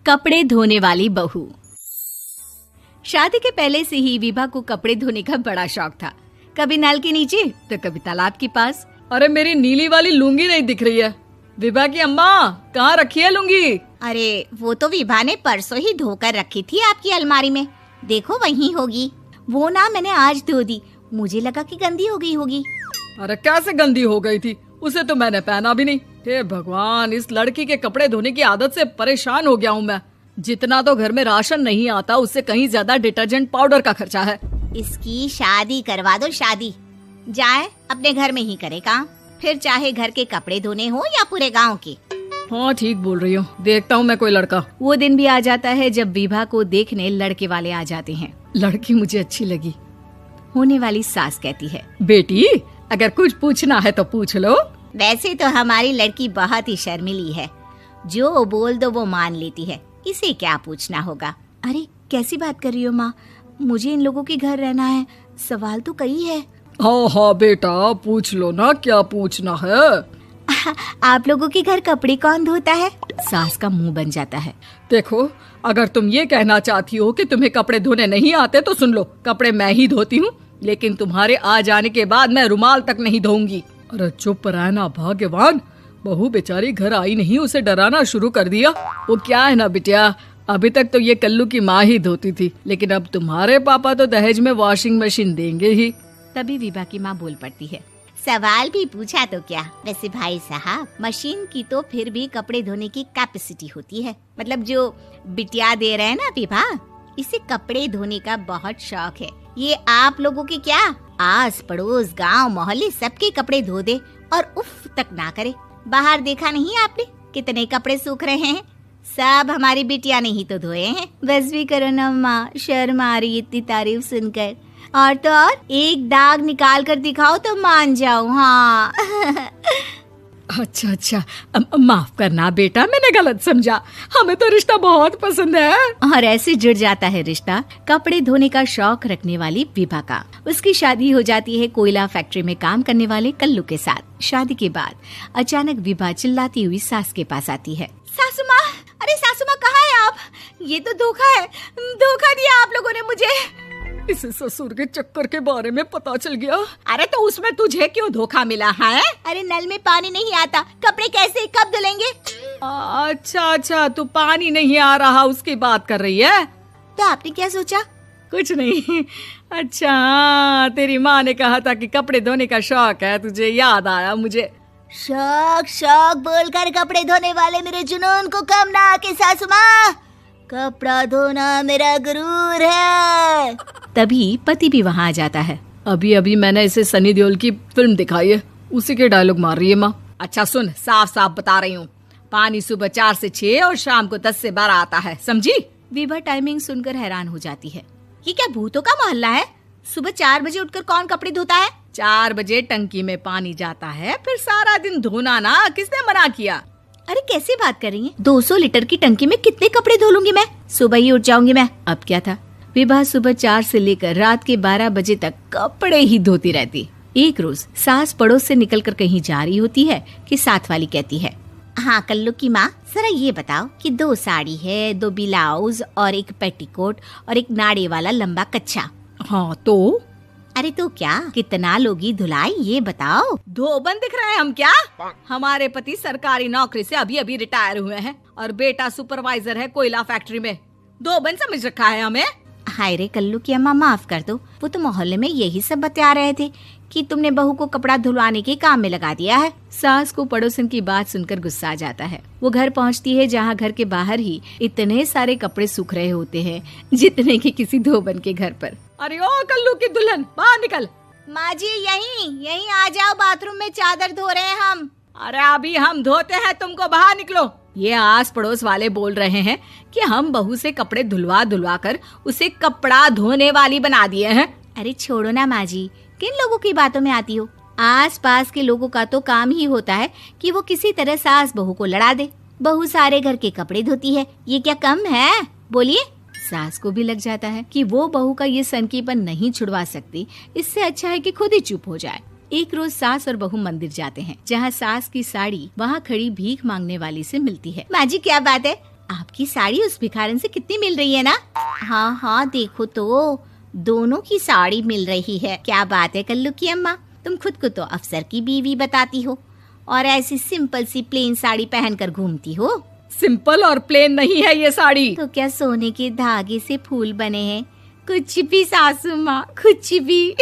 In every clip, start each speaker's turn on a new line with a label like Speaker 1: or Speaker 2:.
Speaker 1: कपड़े धोने वाली बहू। शादी के पहले से ही विभा को कपड़े धोने का बड़ा शौक था। कभी नल के नीचे तो कभी तालाब के पास।
Speaker 2: अरे मेरी नीली वाली लुंगी नहीं दिख रही है। विभा की अम्मा, कहाँ रखी है लुंगी?
Speaker 3: अरे वो तो विभा ने परसों ही धोकर रखी थी आपकी अलमारी में, देखो वहीं होगी। वो ना मैंने आज धो दी, मुझे लगा कि गंदी हो गई होगी।
Speaker 2: अरे कैसे गंदी हो गई थी? उसे तो मैंने पहना भी नहीं। हे भगवान, इस लड़की के कपड़े धोने की आदत से परेशान हो गया हूँ मैं। जितना तो घर में राशन नहीं आता, उससे कहीं ज्यादा डिटर्जेंट पाउडर का खर्चा है।
Speaker 3: इसकी शादी करवा दो, शादी जाए अपने घर में ही करे काम, फिर चाहे घर के कपड़े धोने हो या पूरे गांव के।
Speaker 2: हाँ ठीक बोल रही हो, देखता हूँ मैं कोई लड़का।
Speaker 1: वो दिन भी आ जाता है जब विभा को देखने लड़के वाले आ जाते हैं।
Speaker 2: लड़की मुझे अच्छी लगी।
Speaker 1: होने वाली सास कहती है,
Speaker 2: बेटी अगर कुछ पूछना है तो पूछ लो।
Speaker 3: वैसे तो हमारी लड़की बहुत ही शर्मीली है, जो बोल दो वो मान लेती है, इसे क्या पूछना होगा।
Speaker 1: अरे कैसी बात कर रही हो माँ, मुझे इन लोगों के घर रहना है, सवाल तो कई है।
Speaker 2: हाँ हाँ बेटा, पूछ लो ना, क्या पूछना है।
Speaker 1: आप लोगों के घर कपड़े कौन धोता है? सास का मुंह बन जाता है।
Speaker 2: देखो, अगर तुम ये कहना चाहती हो कि तुम्हें कपड़े धोने नहीं आते तो सुन लो, कपड़े मैं ही धोती हूँ, लेकिन तुम्हारे आ जाने के बाद मैं रुमाल तक नहीं धोऊंगी। अरे चुप रहना भाग्यवान, बहू बेचारी घर आई नहीं, उसे डराना शुरू कर दिया। वो क्या है ना बिटिया, अभी तक तो ये कल्लू की माँ ही धोती थी, लेकिन अब तुम्हारे पापा तो दहेज में वॉशिंग मशीन देंगे ही।
Speaker 1: तभी विभा की माँ बोल पड़ती है,
Speaker 3: सवाल भी पूछा तो क्या। वैसे भाई साहब, मशीन की तो फिर भी कपड़े धोने की कैपेसिटी होती है। मतलब जो बिटिया दे रहे हैं ना विभा, इसे कपड़े धोने का बहुत शौक है। ये आप लोगों के क्या, आस पड़ोस गांव मोहल्ले सबके कपड़े धो दे और उफ तक ना करे। बाहर देखा नहीं आपने कितने कपड़े सूख रहे हैं? सब हमारी बिटिया ने ही तो धोए हैं।
Speaker 1: बस भी करो ना माँ, शर्म आ रही इतनी तारीफ सुनकर। और तो और एक दाग निकाल कर दिखाओ तो मान जाऊँ। हाँ
Speaker 2: अच्छा, माफ करना बेटा, मैंने गलत समझा। हमें तो रिश्ता बहुत पसंद है।
Speaker 1: और ऐसे जुड़ जाता है रिश्ता कपड़े धोने का शौक रखने वाली विभा का। उसकी शादी हो जाती है कोयला फैक्ट्री में काम करने वाले कल्लू के साथ। शादी के बाद अचानक विभा चिल्लाती हुई सास के पास आती है।
Speaker 3: सासू माँ, अरे सासू माँ कहाँ है आप? ये तो धोखा है, धोखा दिया आप लोगों ने मुझे।
Speaker 2: इसे ससुर के चक्कर के बारे में पता चल गया।
Speaker 3: अरे तो उसमें तुझे क्यों धोखा मिला है? अरे नल में पानी नहीं आता, कपड़े कैसे कब धुलेंगे?
Speaker 2: अच्छा, तू पानी नहीं आ रहा उसकी बात कर रही है।
Speaker 3: तो आपने क्या सोचा?
Speaker 2: कुछ नहीं। अच्छा, तेरी माँ ने कहा था कि कपड़े धोने का शौक है तुझे, याद आया मुझे।
Speaker 3: शौक बोलकर कपड़े धोने वाले मेरे जुनून को कम ना आके सासू माँ, कपड़ा धोना मेरा गुरूर है।
Speaker 1: तभी पति भी वहाँ आ जाता है।
Speaker 2: अभी मैंने इसे सनी देओल की फिल्म दिखाई है, उसी के डायलॉग मार रही है माँ।
Speaker 3: अच्छा सुन, साफ साफ बता रही हूँ, पानी सुबह 4 से 6 और शाम को 10 से 12 आता है, समझी?
Speaker 1: विभा टाइमिंग सुनकर हैरान हो जाती है।
Speaker 3: ये क्या भूतों का मोहल्ला है? सुबह 4 बजे उठकर कौन कपड़े धोता है?
Speaker 2: 4 बजे टंकी में पानी जाता है, फिर सारा दिन धोना ना, किसने मना किया?
Speaker 1: अरे कैसी बात कर रही हैं? 200 लीटर की टंकी में कितने कपड़े धो लूंगी मैं? सुबह ही उठ जाऊंगी मैं। अब क्या था, विभा सुबह 4 से लेकर रात के 12 बजे तक कपड़े ही धोती रहती। एक रोज सास पड़ोस से निकलकर कहीं जा रही होती है कि साथ वाली कहती है,
Speaker 3: हाँ कल्लू की माँ, जरा ये बताओ कि 2 साड़ी है, 2 ब्लाउज और एक पेटीकोट और एक नाड़े वाला लंबा कच्छा।
Speaker 2: हाँ तो?
Speaker 3: अरे तो क्या, कितना लोगी धुलाई ये बताओ।
Speaker 2: धोबन दिख रहे हैं हम क्या? हमारे पति सरकारी नौकरी से अभी रिटायर हुए हैं और बेटा सुपरवाइजर है कोयला फैक्ट्री में। धोबन समझ रखा है हमें?
Speaker 3: हाय रे कल्लू की अम्मा, माफ कर दो, वो तो मोहल्ले में यही सब बता रहे थे कि तुमने बहू को कपड़ा धुलवाने के काम में लगा दिया है।
Speaker 1: सास को पड़ोसन की बात सुनकर गुस्सा आ जाता है। वो घर पहुंचती है जहां घर के बाहर ही इतने सारे कपड़े सूख रहे होते हैं जितने कि किसी धोबन के घर पर।
Speaker 2: अरे ओ कल्लू की दुल्हन, बाहर निकल।
Speaker 3: माँ जी यहीं आ जाओ, बाथरूम में चादर धो रहे हैं हम।
Speaker 2: अरे अभी हम धोते हैं, तुमको बाहर निकलो। ये आस पड़ोस वाले बोल रहे हैं कि हम बहू से कपड़े धुलवा कर उसे कपड़ा धोने वाली बना दिए हैं।
Speaker 1: अरे छोड़ो ना माँ जी, किन लोगों की बातों में आती हो? आस पास के लोगों का तो काम ही होता है कि वो किसी तरह सास बहू को लड़ा दे। बहू सारे घर के कपड़े धोती है, ये क्या कम है? बोलिए। सास को भी लग जाता है कि वो बहू का ये सनकीपन नहीं छुड़वा सकती, इससे अच्छा है कि खुद ही चुप हो जाए। एक रोज सास और बहू मंदिर जाते हैं, जहाँ सास की साड़ी वहाँ खड़ी भीख मांगने वाली से मिलती है।
Speaker 3: माँ जी क्या बात है, आपकी साड़ी उस भिखारन से कितनी मिल रही है ना? हाँ हाँ देखो तो दोनों की साड़ी मिल रही है। क्या बात है कल्लू की अम्मा, तुम खुद को तो अफसर की बीवी बताती हो और ऐसी सिंपल सी प्लेन साड़ी पहनकर घूमती हो।
Speaker 2: सिंपल और प्लेन नहीं है ये साड़ी।
Speaker 3: तो क्या सोने के धागे से फूल बने हैं? कुछ भी सासू माँ, कुछ भी।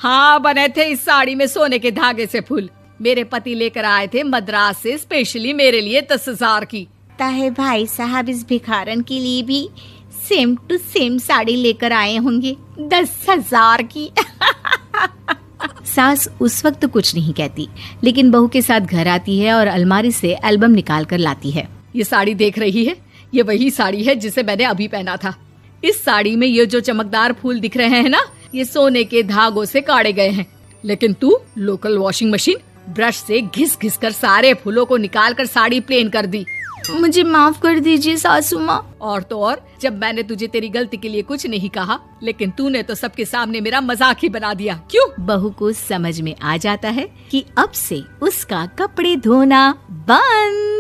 Speaker 2: हाँ बने थे इस साड़ी में सोने के धागे से फूल। मेरे पति लेकर आए थे मद्रास से स्पेशली मेरे लिए 10,000 की।
Speaker 3: ताहे भाई साहब इस भिखारन के लिए भी सेम टू सेम साड़ी लेकर आए होंगे 10,000 की।
Speaker 1: सास उस वक्त तो कुछ नहीं कहती, लेकिन बहू के साथ घर आती है और अलमारी से एल्बम निकाल कर लाती है।
Speaker 2: ये साड़ी देख रही है, ये वही साड़ी है जिसे मैंने अभी पहना था। इस साड़ी में ये जो चमकदार फूल दिख रहे हैं ना, ये सोने के धागों से काटे गए हैं। लेकिन तू लोकल वॉशिंग मशीन ब्रश से घिस घिस कर सारे फूलों को निकाल कर साड़ी प्लेन कर दी।
Speaker 1: मुझे माफ कर दीजिए सासू माँ।
Speaker 2: और तो और, जब मैंने तुझे तेरी गलती के लिए कुछ नहीं कहा, लेकिन तूने तो सबके सामने मेरा मजाक ही बना दिया। क्यों?
Speaker 1: बहू को समझ में आ जाता है कि अब से उसका कपड़े धोना बंद।